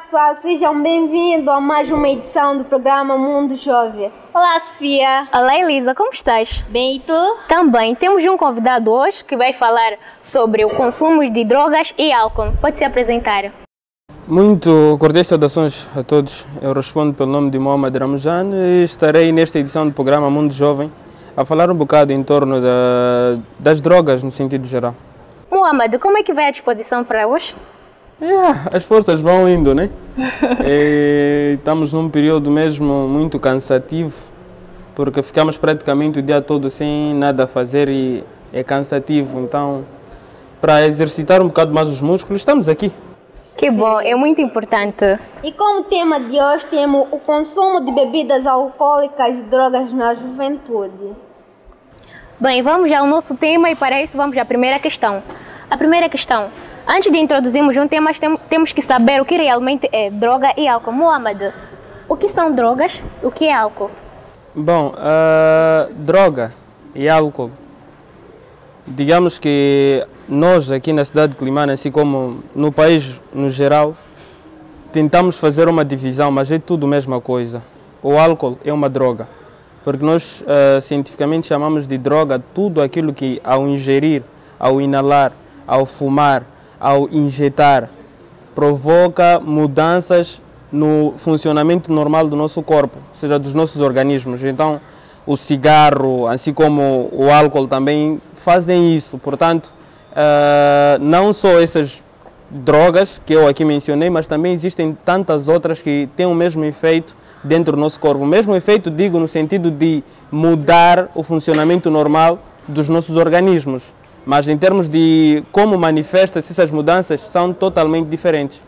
pessoal, sejam bem-vindos a mais uma edição do programa Mundo Jovem. Olá, Sofia. Olá, Elisa, como estás? Bem, e tu? Também. Temos um convidado hoje que vai falar sobre o consumo de drogas e álcool. Pode se apresentar. Muito cordiais saudações a todos. Eu respondo pelo nome de Mohamed Ramjan e estarei nesta edição do programa Mundo Jovem a falar um bocado em torno das drogas no sentido geral. Mohamed, como é que vai a disposição para hoje? As forças vão indo, né? Estamos num período mesmo muito cansativo, porque ficamos praticamente o dia todo sem nada a fazer e é cansativo. Então, para exercitar um bocado mais os músculos, estamos aqui. Que bom, é muito importante. E como tema de hoje temos o consumo de bebidas alcoólicas e drogas na juventude. Bem, vamos ao nosso tema e para isso vamos à primeira questão. A primeira questão. Antes de introduzirmos um tema, temos que saber o que realmente é droga e álcool. Mohamed, o que são drogas e o que é álcool? Bom, droga e álcool. Digamos que nós aqui na cidade de Climane, assim como no país no geral, tentamos fazer uma divisão, mas é tudo a mesma coisa. O álcool é uma droga, porque nós cientificamente chamamos de droga tudo aquilo que ao ingerir, ao inalar, ao fumar, ao injetar, provoca mudanças no funcionamento normal do nosso corpo, ou seja, dos nossos organismos. Então, o cigarro, assim como o álcool também fazem isso. Portanto, não só essas drogas que eu aqui mencionei, mas também existem tantas outras que têm o mesmo efeito dentro do nosso corpo. O mesmo efeito, digo, no sentido de mudar o funcionamento normal dos nossos organismos. Mas em termos de como manifesta-se essas mudanças, são totalmente diferentes.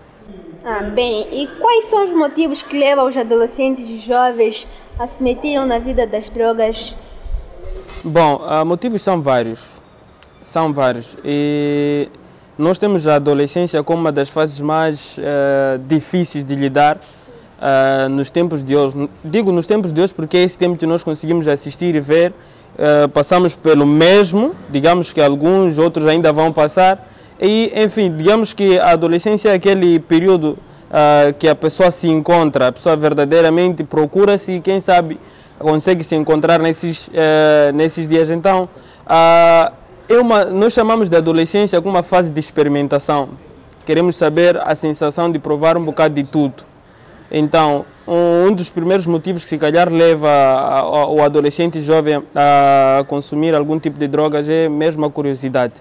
Bem, e quais são os motivos que levam os adolescentes e jovens a se meterem na vida das drogas? Bom, motivos são vários. São vários. E nós temos a adolescência como uma das fases mais difíceis de lidar nos tempos de hoje. Digo nos tempos de hoje porque é esse tempo que nós conseguimos assistir e ver. Passamos pelo mesmo, digamos que alguns, outros ainda vão passar. E, enfim, digamos que a adolescência é aquele período que a pessoa se encontra, a pessoa verdadeiramente procura-se e, quem sabe, consegue se encontrar nesses dias. Então, nós chamamos de adolescência como uma fase de experimentação. Queremos saber a sensação de provar um bocado de tudo. Então, um dos primeiros motivos que se calhar leva o adolescente jovem a consumir algum tipo de drogas é mesmo a curiosidade.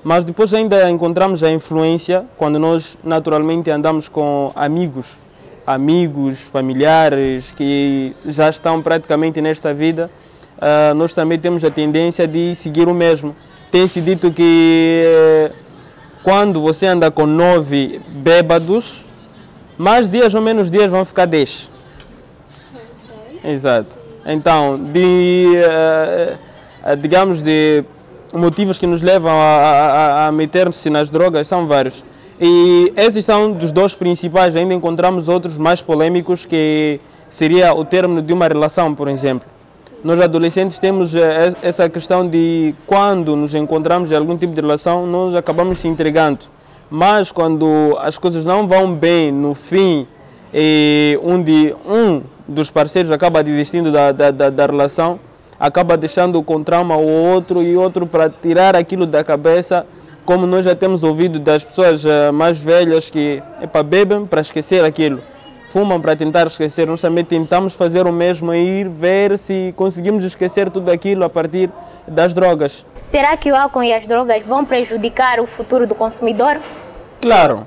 Mas depois ainda encontramos a influência quando nós naturalmente andamos com amigos, familiares que já estão praticamente nesta vida. Nós também temos a tendência de seguir o mesmo. Tem-se dito que quando você anda com 9 bêbados, mais dias ou menos dias vão ficar 10. Exato. Então, digamos, de motivos que nos levam a meter-se nas drogas são vários. E esses são dos dois principais. Ainda encontramos outros mais polêmicos, que seria o término de uma relação, por exemplo. Nós adolescentes temos essa questão de quando nos encontramos em algum tipo de relação, nós acabamos se entregando. Mas quando as coisas não vão bem no fim, onde um dos parceiros acaba desistindo da relação, acaba deixando com trauma o outro e outro para tirar aquilo da cabeça, como nós já temos ouvido das pessoas mais velhas que bebem para esquecer aquilo, fumam para tentar esquecer. Nós também tentamos fazer o mesmo e ir ver se conseguimos esquecer tudo aquilo a partir das drogas. Será que o álcool e as drogas vão prejudicar o futuro do consumidor? Claro,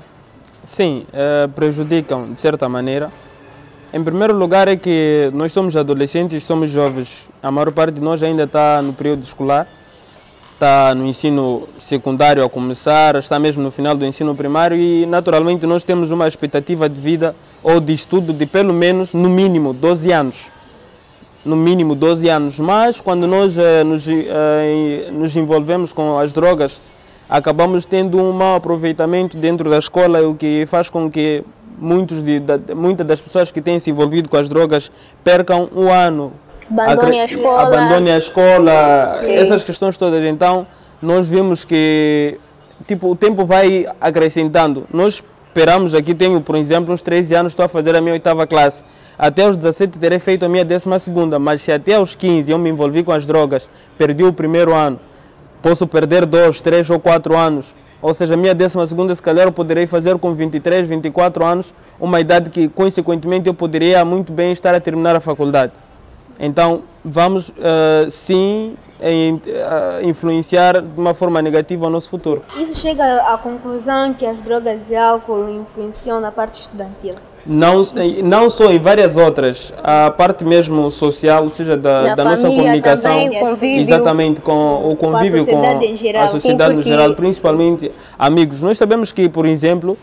sim, prejudicam de certa maneira. Em primeiro lugar é que nós somos adolescentes, somos jovens. A maior parte de nós ainda está no período escolar, está no ensino secundário a começar, está mesmo no final do ensino primário e naturalmente nós temos uma expectativa de vida ou de estudo de pelo menos, no mínimo, 12 anos. No mínimo 12 anos, mas quando nós nos envolvemos com as drogas, acabamos tendo um mau aproveitamento dentro da escola, o que faz com que muitas das pessoas que têm se envolvido com as drogas percam um ano. Abandonem a escola, essas questões todas. Então, nós vemos que o tempo vai acrescentando. Nós esperamos aqui, tenho, por exemplo, uns 13 anos, estou a fazer a minha 8ª classe. Até aos 17 terei feito a minha 12ª, mas se até aos 15 eu me envolvi com as drogas, perdi o primeiro ano, posso perder 2, 3 ou 4 anos. Ou seja, a minha 12ª, se calhar, eu poderei fazer com 23, 24 anos, uma idade que, consequentemente, eu poderia muito bem estar a terminar a faculdade. Então, vamos, sim, influenciar de uma forma negativa o nosso futuro. Isso chega à conclusão que as drogas e álcool influenciam na parte estudantil? Não só, em várias outras. A parte mesmo social, ou seja, da nossa comunicação, também, o convívio. Exatamente, com o convívio com a sociedade no geral, principalmente amigos. Nós sabemos que, por exemplo,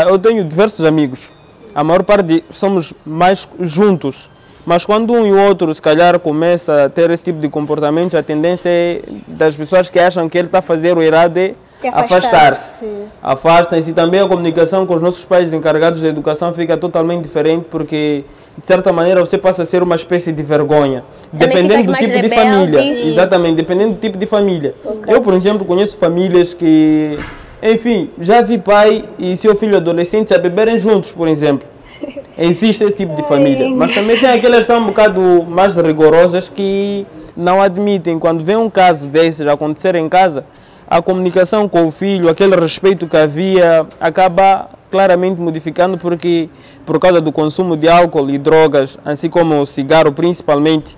eu tenho diversos amigos, a maior parte somos mais juntos, mas quando um e o outro, se calhar, começa a ter esse tipo de comportamento, a tendência é das pessoas que acham que ele está a fazer o errado é afastar-se. Afastam-se, e também a comunicação com os nossos pais encarregados da educação fica totalmente diferente, porque de certa maneira você passa a ser uma espécie de vergonha, dependendo do tipo de família. Exatamente, dependendo do tipo de família. Eu, por exemplo, conheço famílias que, enfim, já vi pai e seu filho adolescente a beberem juntos, por exemplo. Existe esse tipo de família, mas também tem aquelas que são um bocado mais rigorosas que não admitem. Quando vem um caso desses acontecer em casa, a comunicação com o filho, aquele respeito que havia, acaba claramente modificando, porque por causa do consumo de álcool e drogas, assim como o cigarro principalmente,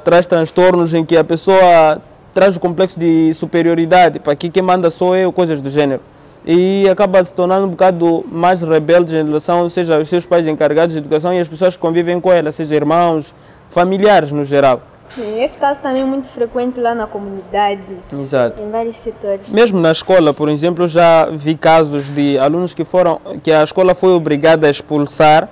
traz transtornos em que a pessoa traz o complexo de superioridade, para que quem manda sou eu, coisas do gênero. E acaba se tornando um bocado mais rebelde em relação, seja aos seus pais encarregados de educação e as pessoas que convivem com ela, seja irmãos, familiares no geral. Esse caso também é muito frequente lá na comunidade. Exato. Em vários setores. Mesmo na escola, por exemplo, eu já vi casos de alunos que a escola foi obrigada a expulsar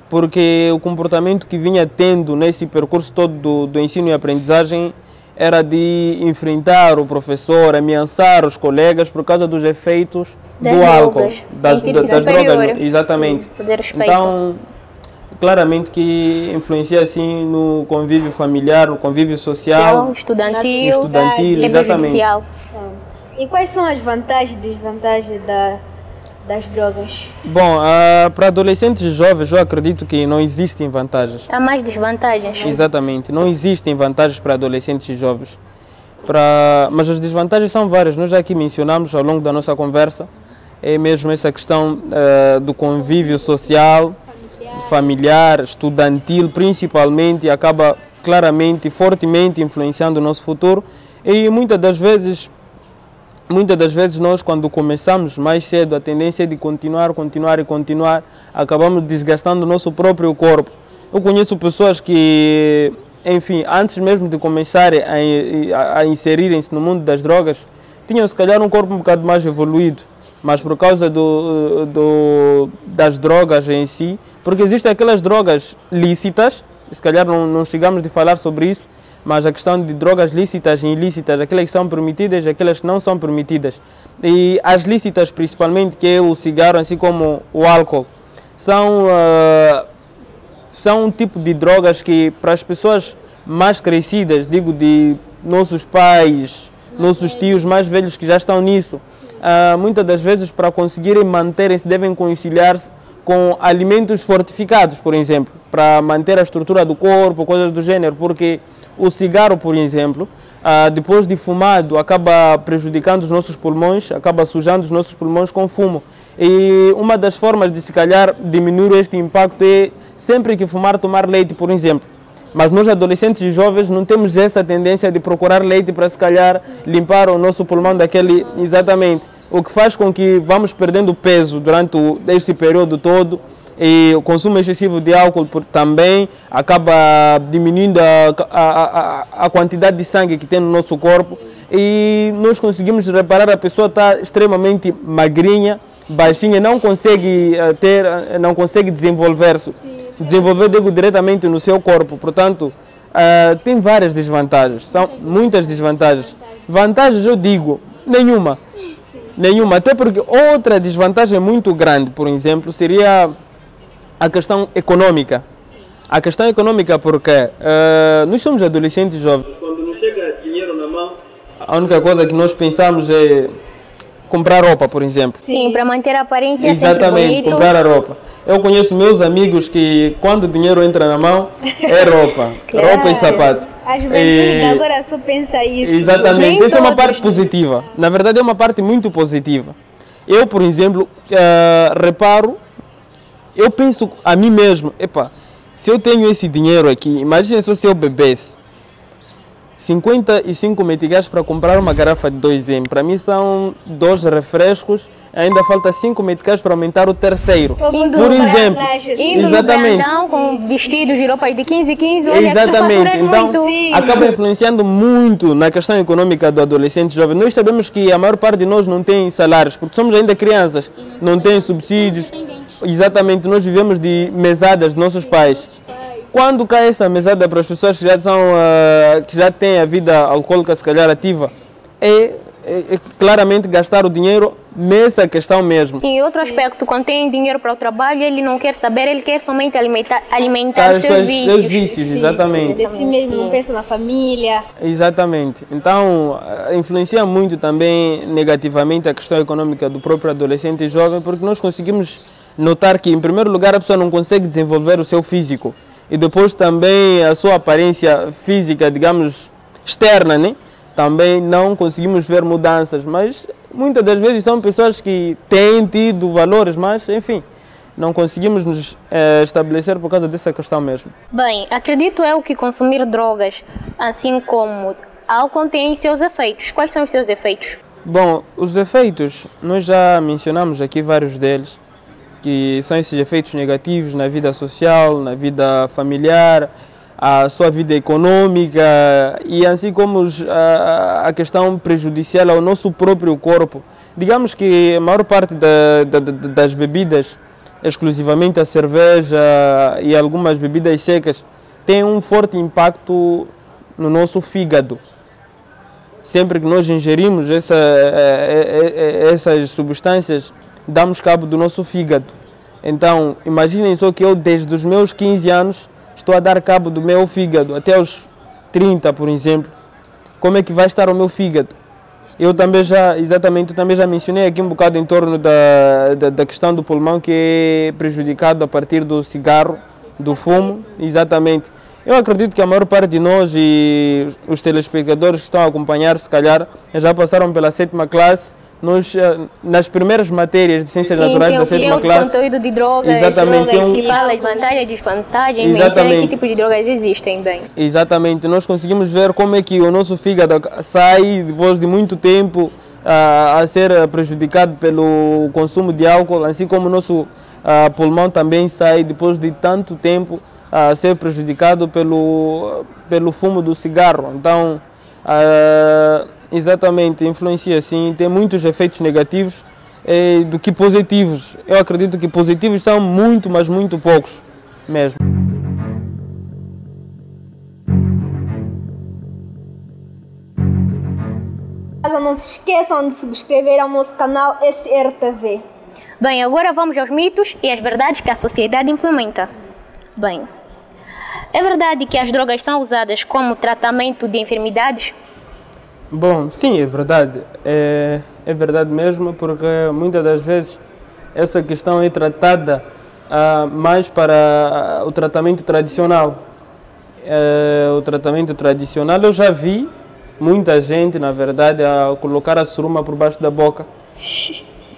porque o comportamento que vinha tendo nesse percurso todo do ensino e aprendizagem era de enfrentar o professor, ameaçar os colegas por causa dos efeitos do álcool, das drogas. Exatamente. Então, claramente que influencia assim no convívio familiar, no convívio social, estudantil, exatamente. E quais são as vantagens e desvantagens das drogas? Bom, para adolescentes e jovens eu acredito que não existem vantagens. Há mais desvantagens? Exatamente, não existem vantagens para adolescentes e jovens. Mas as desvantagens são várias, nós já aqui mencionamos ao longo da nossa conversa, é mesmo essa questão do convívio social, familiar, estudantil principalmente, acaba claramente, fortemente influenciando o nosso futuro. E muitas das vezes nós, quando começamos mais cedo, a tendência é de continuar, acabamos desgastando o nosso próprio corpo. Eu conheço pessoas que, enfim, antes mesmo de começarem a inserirem-se no mundo das drogas, tinham se calhar um corpo um bocado mais evoluído, mas por causa das drogas em si, porque existem aquelas drogas lícitas, se calhar não chegamos de falar sobre isso, mas a questão de drogas lícitas e ilícitas, aquelas que são permitidas e aquelas que não são permitidas. E as lícitas principalmente, que é o cigarro, assim como o álcool, são um tipo de drogas que para as pessoas mais crescidas, digo de nossos pais, nossos tios mais velhos que já estão nisso, muitas das vezes para conseguirem manterem-se devem conciliar-se com alimentos fortificados, por exemplo, para manter a estrutura do corpo, coisas do gênero, porque o cigarro, por exemplo, depois de fumado, acaba prejudicando os nossos pulmões, acaba sujando os nossos pulmões com fumo. E uma das formas de, se calhar, diminuir este impacto é sempre que fumar, tomar leite, por exemplo. Mas nós, adolescentes e jovens, não temos essa tendência de procurar leite para, se calhar, limpar o nosso pulmão daquele... Exatamente. O que faz com que vamos perdendo peso durante este período todo. E o consumo excessivo de álcool também acaba diminuindo a quantidade de sangue que tem no nosso corpo. E nós conseguimos reparar a pessoa está extremamente magrinha, baixinha, não consegue desenvolver-se. Desenvolver, digo, diretamente no seu corpo. Portanto, tem várias desvantagens, são muitas desvantagens. Vantagens, eu digo, nenhuma. Nenhuma, até porque outra desvantagem muito grande, por exemplo, seria a questão econômica. A questão econômica porque nós somos adolescentes jovens. Quando nos chega dinheiro na mão, a única coisa que nós pensamos é comprar roupa, por exemplo. Sim, para manter a aparência Exatamente, sempre bonito. comprar a roupa. Eu conheço meus amigos que quando o dinheiro entra na mão, é roupa. Claro. Roupa e sapato. As juventude agora só pensa isso. Exatamente, Nem essa é uma todos. parte positiva. Na verdade, é uma parte muito positiva. Eu, por exemplo, reparo, eu penso a mim mesmo, epa, se eu tenho esse dinheiro aqui, imagina só se eu bebesse 55 meticais para comprar uma garrafa de 2M. Para mim são 2 refrescos, ainda falta 5 meticais para aumentar o terceiro. Indo Por no exemplo, Indo exatamente. no brandão com vestidos de roupas de 15, olha, Exatamente, tu então faturas muito. acaba influenciando muito na questão econômica do adolescente jovem. Nós sabemos que a maior parte de nós não tem salários, porque somos ainda crianças, não tem subsídios. Exatamente, nós vivemos de mesadas de nossos pais. Quando cai essa mesada para as pessoas que já são, que já têm a vida alcoólica se calhar ativa, é claramente gastar o dinheiro nessa questão mesmo. E outro aspecto, quando tem dinheiro para o trabalho, ele não quer saber, ele quer somente alimentar os seus vícios. Seus vícios, exatamente. De si mesmo, não pensa na família. Exatamente. Então, influencia muito também negativamente a questão econômica do próprio adolescente e jovem, porque nós conseguimos notar que, em primeiro lugar, a pessoa não consegue desenvolver o seu físico. E depois também a sua aparência física, digamos, externa, né? Também não conseguimos ver mudanças, mas muitas das vezes são pessoas que têm tido valores, mas enfim, não conseguimos nos estabelecer por causa dessa questão mesmo. Bem, acredito eu que consumir drogas, assim como álcool, tem seus efeitos. Quais são os seus efeitos? Bom, os efeitos, nós já mencionamos aqui vários deles, que são esses efeitos negativos na vida social, na vida familiar, a sua vida econômica e assim como a questão prejudicial ao nosso próprio corpo. Digamos que a maior parte das bebidas, exclusivamente a cerveja e algumas bebidas secas, tem um forte impacto no nosso fígado. Sempre que nós ingerimos essas substâncias, damos cabo do nosso fígado. Então, imaginem só que eu, desde os meus 15 anos, estou a dar cabo do meu fígado, até os 30, por exemplo. Como é que vai estar o meu fígado? Eu também já mencionei aqui um bocado em torno da questão do pulmão, que é prejudicado a partir do cigarro, do fumo, exatamente. Eu acredito que a maior parte de nós e os telespectadores que estão a acompanhar, se calhar, já passaram pela 7ª classe. Nós, nas primeiras matérias de ciências naturais da 7ª classe, conteúdo de drogas, exatamente, que fala as vantagens e desvantagens, menciona que tipo de drogas existem bem. Exatamente, nós conseguimos ver como é que o nosso fígado sai, depois de muito tempo, a ser prejudicado pelo consumo de álcool, assim como o nosso pulmão também sai, depois de tanto tempo, a ser prejudicado pelo fumo do cigarro. Então, exatamente, influencia sim, tem muitos efeitos negativos do que positivos. Eu acredito que positivos são muito, mas muito poucos mesmo. Não se esqueçam de subscrever ao nosso canal SRTV. Bem, agora vamos aos mitos e às verdades que a sociedade implementa. Bem, é verdade que as drogas são usadas como tratamento de enfermidades? Bom, sim, é verdade. É verdade mesmo, porque muitas das vezes essa questão é tratada mais para o tratamento tradicional. O tratamento tradicional, eu já vi muita gente, na verdade, a colocar a suruma por baixo da boca.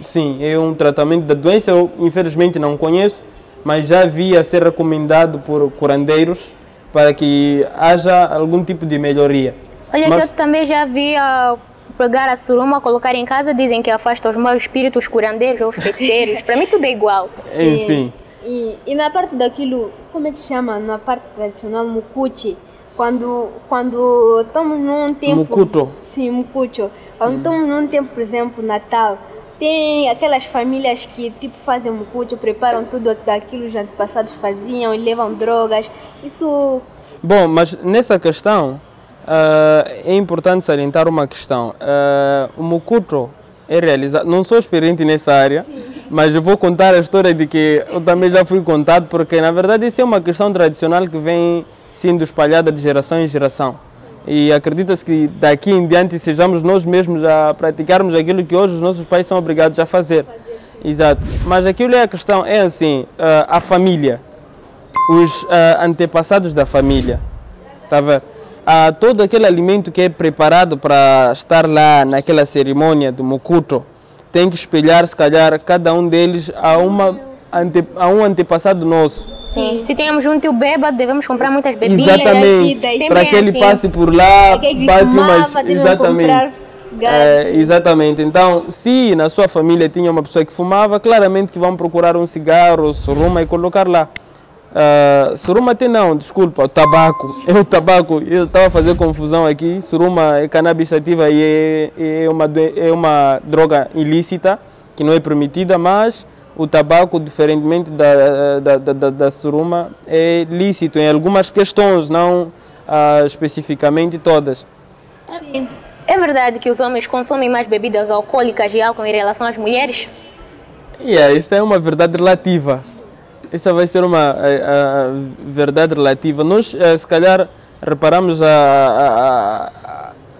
Sim, é um tratamento da doença, eu infelizmente não conheço, mas já vi a ser recomendado por curandeiros para que haja algum tipo de melhoria. Olha, que eu também já vi pegar a suruma, colocar em casa, dizem que afasta os maus espíritos, curandeiros ou os feiticeiros. Para mim tudo é igual. Enfim. E na parte daquilo, como é que chama? Na parte tradicional, mucuchi. Quando estamos num tempo... Mucuto. Sim, mucucho. Quando estamos num tempo, por exemplo, Natal, tem aquelas famílias que tipo fazem mucucho, preparam tudo aquilo que os antepassados faziam e levam drogas. Isso... Bom, mas nessa questão, é importante salientar uma questão. O mucuto é realizado... Não sou experiente nessa área, sim, mas eu vou contar a história de que eu também já fui contado, porque na verdade isso é uma questão tradicional que vem sendo espalhada de geração em geração. E acredita-se que daqui em diante sejamos nós mesmos a praticarmos aquilo que hoje os nossos pais são obrigados a fazer. Exato. Mas aquilo é a questão, é assim, a família, os antepassados da família, tá vendo? Todo aquele alimento que é preparado para estar lá naquela cerimônia do Mukuto, tem que espelhar, se calhar, cada um deles a um antepassado nosso. Sim. Se temos um tio bêbado, devemos comprar muitas bebidas. Exatamente, para que ele passe por lá, bate umas... Exatamente. Exatamente. Então, se na sua família tinha uma pessoa que fumava, claramente que vão procurar um cigarro, suruma e colocar lá. Suruma até não, desculpa, o tabaco. É o tabaco, eu estava a fazer confusão aqui. Suruma é cannabis sativa e é uma droga ilícita, que não é permitida, mas o tabaco, diferentemente da suruma, é lícito em algumas questões, não especificamente todas. Sim. É verdade que os homens consomem mais bebidas alcoólicas e álcool em relação às mulheres? Isso é uma verdade relativa. Essa vai ser uma verdade relativa. Nós, se calhar, reparamos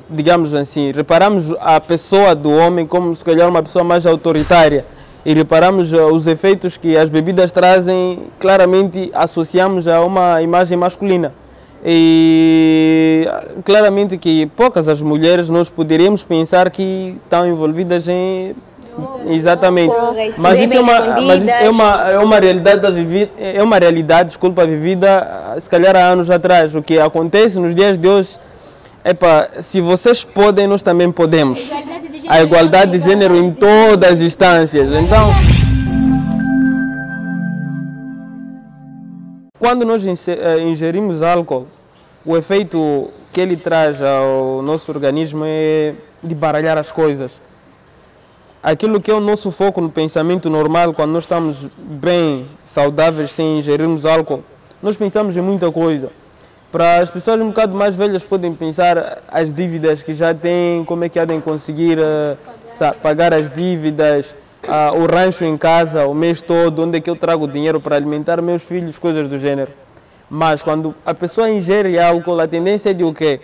digamos assim, reparamos a pessoa do homem como, se calhar, uma pessoa mais autoritária. E reparamos os efeitos que as bebidas trazem, claramente associamos a uma imagem masculina. E claramente que poucas as mulheres nós poderíamos pensar que estão envolvidas em... Exatamente. Mas isso é uma realidade vivida, vivida se calhar há anos atrás. O que acontece nos dias de hoje é se vocês podem, nós também podemos. A igualdade de gênero em todas as instâncias. Então, quando nós ingerimos álcool, o efeito que ele traz ao nosso organismo é de baralhar as coisas. Aquilo que é o nosso foco no pensamento normal, quando nós estamos bem saudáveis sem ingerirmos álcool, nós pensamos em muita coisa. Para as pessoas um bocado mais velhas podem pensar as dívidas que já têm, como é que há de conseguir pagar as dívidas, o rancho em casa o mês todo, onde é que eu trago dinheiro para alimentar meus filhos, coisas do gênero. Mas quando a pessoa ingere álcool, a tendência é de o quê?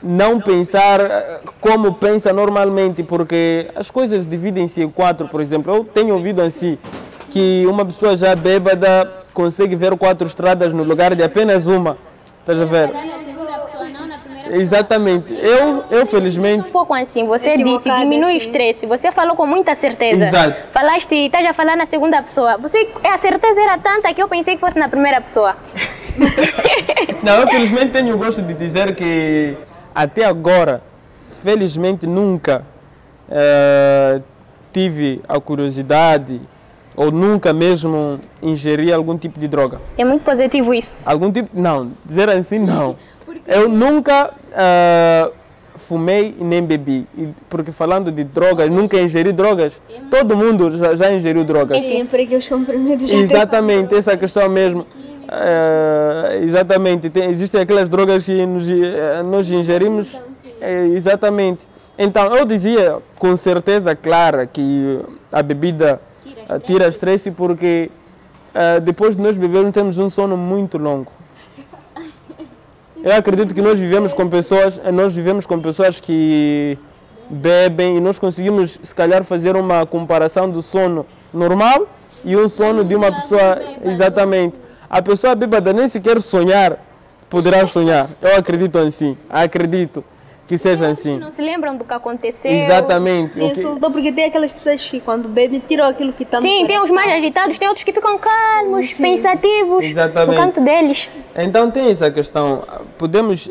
Não pensar como pensa normalmente, porque as coisas dividem-se em quatro, por exemplo. Eu tenho ouvido assim, que uma pessoa já bêbada consegue ver 4 estradas no lugar de apenas uma. Estás a ver? Exatamente. Eu felizmente... Um pouco assim, você disse, diminui o estresse, você falou com muita certeza. Exato. Falaste, estás a falar na segunda pessoa. A certeza era tanta que eu pensei que fosse na primeira pessoa. Não, eu felizmente tenho o gosto de dizer que até agora, felizmente nunca tive a curiosidade ou nunca mesmo ingeri algum tipo de droga. É muito positivo isso. Algum tipo, não, dizer assim não. Eu nunca fumei nem bebi, porque falando de drogas, nunca ingeri drogas. Todo mundo já ingeriu drogas. Sempre que os comprimidos já exatamente, essa questão mesmo. Exatamente, existem aquelas drogas que nós ingerimos. Exatamente. Então, eu dizia com certeza clara que a bebida tira estresse, porque depois de nós bebermos temos um sono muito longo. Eu acredito que nós vivemos com pessoas que bebem e nós conseguimos, se calhar, fazer uma comparação do sono normal e um sono de uma pessoa. Exatamente. A pessoa bêbada nem sequer sonhar poderá sonhar. Eu acredito assim. Acredito que seja assim. Não se lembram do que aconteceu. Exatamente. Porque tem aquelas pessoas que quando bebem tiram aquilo que está no Sim, tem os mais agitados, tem outros que ficam calmos, pensativos. Exatamente. No canto deles. Então tem essa questão. Podemos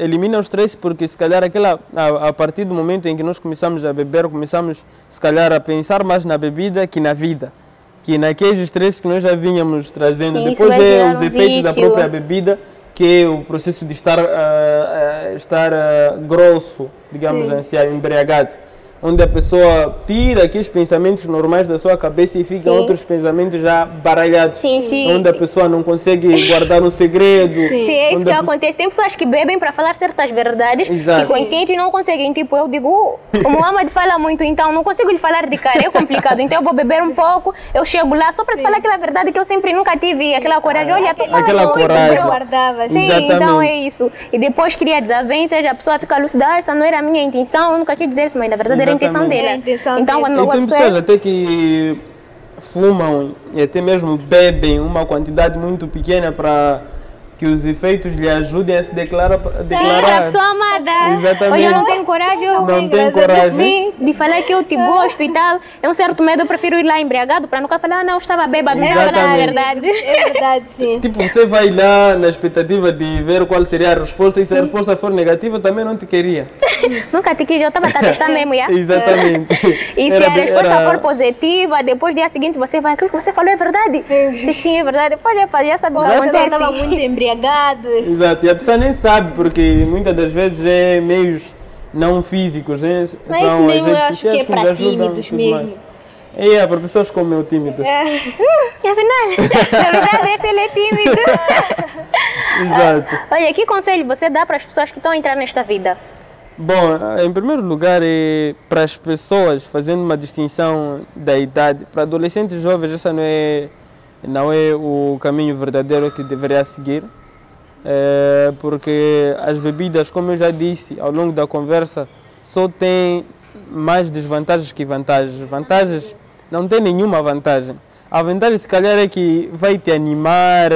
eliminar o stress, porque se calhar a partir do momento em que nós começamos a beber, começamos se calhar a pensar mais na bebida que na vida. Que naqueles estresses que nós já vínhamos trazendo. Sim, depois os efeitos da própria bebida, que é o processo de estar grosso, digamos assim, embriagado. onde a pessoa tira aqueles pensamentos normais da sua cabeça e fica outros pensamentos já baralhados. Sim, sim. Onde a pessoa não consegue guardar um segredo. Sim, é isso que acontece. Tem pessoas que bebem para falar certas verdades, Exato. que conscientes não conseguem. Tipo, eu digo, o Muhammad fala muito, então não consigo lhe falar de cara, é complicado. Então eu vou beber um pouco, eu chego lá só para te falar aquela verdade que eu sempre nunca tive, aquela coragem. Olha, tu fala aquela muito. coragem. Eu guardava, assim. Sim, Exatamente. então é isso. E depois cria desavenças, a pessoa fica lúcida, essa não era a minha intenção, eu nunca quis dizer isso, mas na verdade era a intenção Exatamente. dela. É a intenção Então, dele. quando E tem pessoas até que fumam e até mesmo bebem uma quantidade muito pequena para que os efeitos lhe ajudem a se declarar. Sim, a pessoa amada. Exatamente. Hoje eu não tenho coragem. Não tem coragem. Sim, de falar que eu te gosto e tal. É um certo medo, eu prefiro ir lá embriagado para nunca falar, não, eu estava bêbado, não falar a Exatamente. verdade. É verdade, sim. Tipo, você vai lá na expectativa de ver qual seria a resposta e se a resposta for negativa, também não te queria. Nunca te quis, eu estava a testar mesmo, já. Exatamente. E se a resposta for positiva, depois do dia seguinte você vai, aquilo que você falou é verdade? Sim, sim, é verdade. Depois já sabe o que Você não estava acontece. muito embriagado. Exato, e a pessoa nem sabe, porque muitas das vezes é meios não físicos, né? Mas isso São mesmo eu as redes acho que é sociais que nos para ajudam tímidos e tudo mesmo. mais. É, para pessoas como eu, tímidos. Afinal, na verdade esse ele é tímido. Exato. Olha, que conselho você dá para as pessoas que estão a entrar nesta vida? Bom, em primeiro lugar, para as pessoas, fazendo uma distinção da idade, para adolescentes e jovens, essa não é o caminho verdadeiro que deveria seguir, porque as bebidas, como eu já disse ao longo da conversa, só têm mais desvantagens que vantagens. Vantagens não tem nenhuma vantagem. A vantagem, se calhar, é que vai te animar,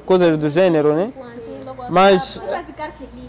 coisas do gênero, né? Mas,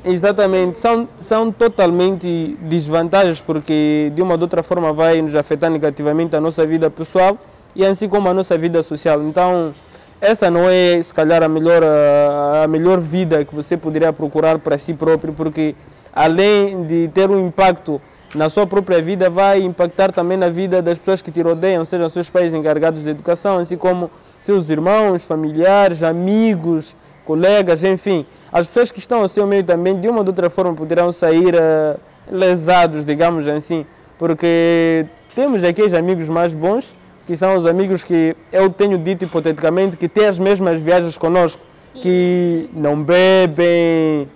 exatamente, são totalmente desvantagens, porque de uma ou outra forma vai nos afetar negativamente a nossa vida pessoal e assim como a nossa vida social. Então, essa não é, se calhar, a melhor vida que você poderia procurar para si próprio, porque além de ter um impacto na sua própria vida, vai impactar também na vida das pessoas que te rodeiam, sejam seus pais encarregados de educação, assim como seus irmãos, familiares, amigos, colegas, enfim. As pessoas que estão ao seu meio também, de uma ou de outra forma, poderão sair lesados, digamos assim, porque temos aqueles amigos mais bons, que são os amigos que eu tenho dito hipoteticamente, que têm as mesmas viagens conosco, que não bebem,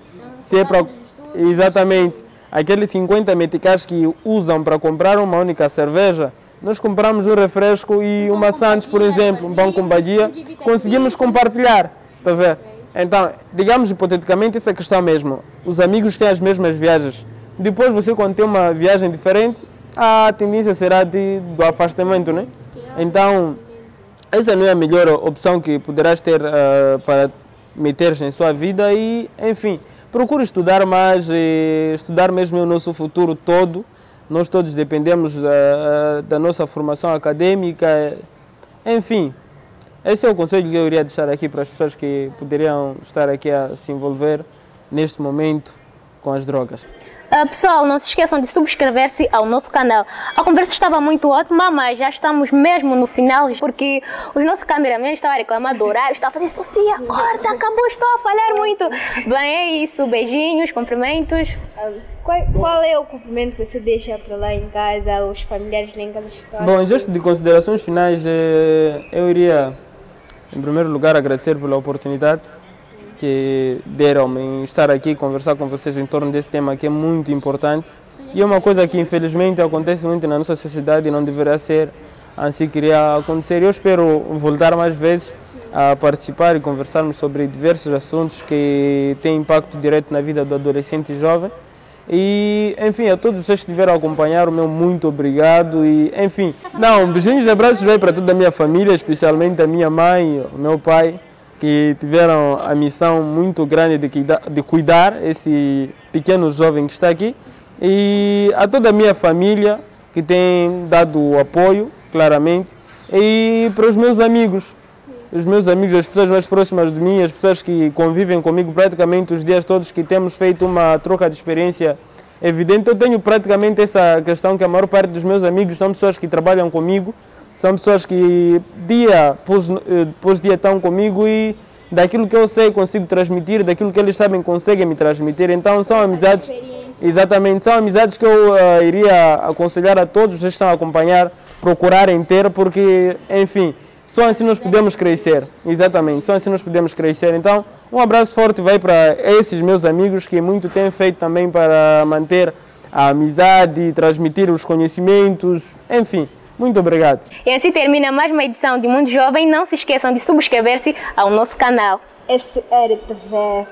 exatamente. Aqueles 50 meticais que usam para comprar uma única cerveja, nós compramos um refresco e uma Santos, por exemplo, um pão com badia, conseguimos compartilhar, está a ver? Então, digamos hipoteticamente essa questão mesmo, os amigos têm as mesmas viagens, depois você quando tem uma viagem diferente, a tendência será do afastamento, né? Então, essa não é a melhor opção que poderás ter para meteres em sua vida e, enfim, procure estudar mais, estudar mesmo o nosso futuro todo. Nós todos dependemos da nossa formação acadêmica. Enfim, esse é o conselho que eu iria deixar aqui para as pessoas que poderiam estar aqui a se envolver neste momento com as drogas. Pessoal, não se esqueçam de subscrever-se ao nosso canal. A conversa estava muito ótima, mas já estamos mesmo no final, porque os nossos cameramen estavam a reclamar do horário, estavam a dizer, Sofia, corta, acabou, estou a falhar muito. Bem, é isso, beijinhos, cumprimentos. Qual é o cumprimento que você deixa para lá em casa, aos familiares lá em casa? Bom, em gesto de considerações finais, eu iria, em primeiro lugar, agradecer pela oportunidade que deram-me em estar aqui e conversar com vocês em torno desse tema que é muito importante e é uma coisa que infelizmente acontece muito na nossa sociedade e não deveria ser assim que iria acontecer. Eu espero voltar mais vezes a participar e conversarmos sobre diversos assuntos que têm impacto direto na vida do adolescente e jovem. E, enfim, a todos vocês que estiveram a acompanhar, o meu muito obrigado e, enfim, beijinhos e abraços vai para toda a minha família, especialmente a minha mãe, o meu pai, que tiveram a missão muito grande de cuidar esse pequeno jovem que está aqui e a toda a minha família que tem dado o apoio, claramente, e para os meus amigos, as pessoas mais próximas de mim, as pessoas que convivem comigo praticamente os dias todos, que temos feito uma troca de experiência evidente. Eu tenho praticamente essa questão que a maior parte dos meus amigos são pessoas que trabalham comigo, são pessoas que dia após dia estão comigo e daquilo que eu sei consigo transmitir, daquilo que eles sabem conseguem me transmitir. Então são amizades, exatamente, são amizades que eu iria aconselhar a todos vocês que estão a acompanhar, procurarem ter, porque, enfim, só assim nós podemos crescer. Exatamente, só assim nós podemos crescer. Então, um abraço forte vai para esses meus amigos que muito têm feito também para manter a amizade, transmitir os conhecimentos, enfim. Muito obrigado. E assim termina mais uma edição de Mundo Jovem. Não se esqueçam de subscrever-se ao nosso canal. SRTV.